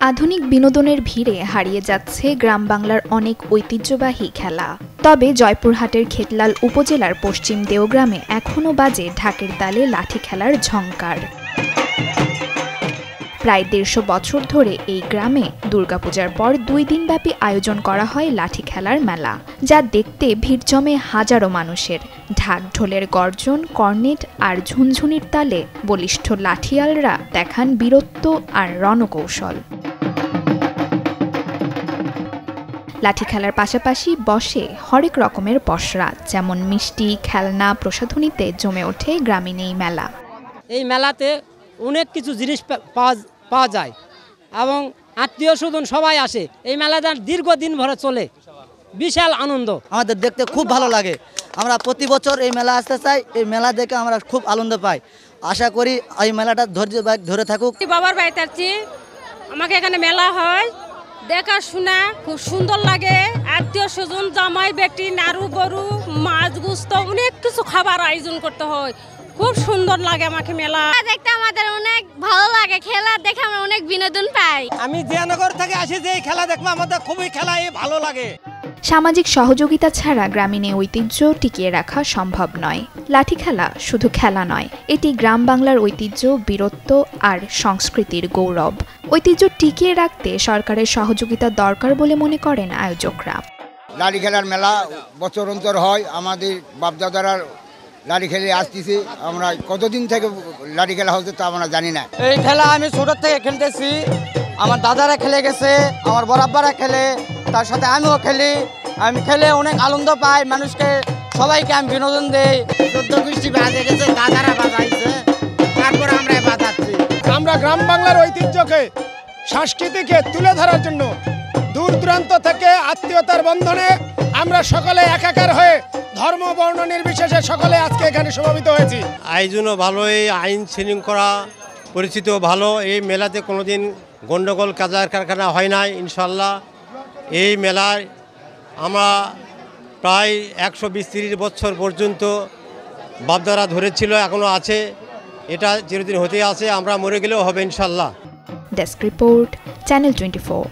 আধুনিক বিনোদনের ভিড়ে হারিয়ে যাচ্ছে গ্রাম বাংলার অনেক ঐতিহ্যবাহী খেলা। তবে জয়পুরহাটের খেতলাল উপজেলার পশ্চিম দেওগ্রামে এখনও বাজে ঢাকের তালে লাঠি খেলার ঝংকার। প্রায় ১৫০ বছর ধরে এই গ্রামে দুর্গাপূজার পর ২ দিনব্যাপী আয়োজন করা হয় লাঠি খেলার মেলা, যা দেখতে ভিড় জমে হাজারো মানুষের। ঢাক ঢোলের গর্জন, কর্নেট আর ঝুনঝুনির তালে বলিষ্ঠ লাঠিয়ালরা দেখান বীরত্ব আর রণকৌশল। লাঠি খেলার পাশাপাশি বসে হরেক রকমের পসরা, যেমন মিষ্টি, খেলনা, প্রসাধনীতে জমে ওঠে গ্রামীণ এই মেলা। এই মেলাতে অনেক কিছু জিনিস পাওয়া যায় এবং আত্মীয় স্বজন সবাই আসে। এই মেলাটা দীর্ঘদিন ধরে চলে, বিশাল আনন্দ। আমাদের দেখতে খুব ভালো লাগে। আমরা প্রতি বছর এই মেলা আসতে চাই। এই মেলা দেখে আমরা খুব আনন্দ পাই। আশা করি এই মেলাটা ধরে থাকুক। বাবার বাড়িতে আসছি, আমাকে এখানে মেলা হয়, দেখা শোনা খুব সুন্দর লাগে। আত্মীয় স্বজন, জামাই বেটি, নাড়ু গরু, মাছ গুস্ত, অনেক কিছু খাবার আয়োজন করতে হয়। খুব সুন্দর লাগে আমাকে মেলা দেখতে, আমাদের অনেক ভালো লাগে। খেলা দেখে আমরা অনেক বিনোদন পাই। আমি জিয়ানগর থেকে আসি, যে খেলা দেখবো আমাদের খুবই খেলাই ভালো লাগে। সামাজিক সহযোগিতা ছাড়া গ্রামীণ ঐতিহ্য টিকিয়ে রাখা সম্ভব নয়। লাঠি খেলা শুধু খেলা নয়, এটি গ্রাম বাংলার ঐতিহ্য, বীরত্ব আর সংস্কৃতির গৌরব। ঐতিহ্য টিকিয়ে রাখতে সরকারের সহযোগিতা দরকার বলে মনে করেন আয়োজকরা। লাঠি খেলার মেলা বছর অন্তর হয়। আমাদের বাপদাদারা লাঠি খেলে আসতেছি। আমরা কতদিন থেকে লাঠি খেলা হচ্ছে তা আমরা জানি না। এই খেলা আমি ছোট থেকে খেলতেছি। আমার দাদারা খেলে গেছে, আমার বড়াব্বারা খেলে, তার সাথে আমিও খেলি। আমি খেলে অনেক আনন্দ পাই। মানুষকে সবাইকে আমি বিনোদন দেই। 14 গোষ্ঠী বাজে গেছে, দাদারা বাজাইছে, তারপর আমরা বাজাচ্ছি। আমরা গ্রাম বাংলার ঐতিহ্যকে, সংস্কৃতিকে তুলে ধরার জন্য দূর দূরান্ত থেকে আত্মীয়তার বন্ধনে আমরা সকলে একাকার হয়ে ধর্ম বর্ণ নির্বিশেষে সকলে আজকে এখানে সমবেত হয়েছি। আয়োজনও ভালোই, আইন শৃঙ্খলা পরিচিতিও ভালো। এই মেলাতে কোনোদিন গণ্ডগোল কাজার কারখানা হয় নাই ইনশাল্লাহ। এই মেলায় আমরা প্রায় ১২০-৩০ বছর পর্যন্ত বাপদারা ধরেছিল, এখনও আছে। এটা চিরদিন হতেই আছে, আমরা মরে গেলেও হবে ইনশাল্লাহ। Desk report, channel 24।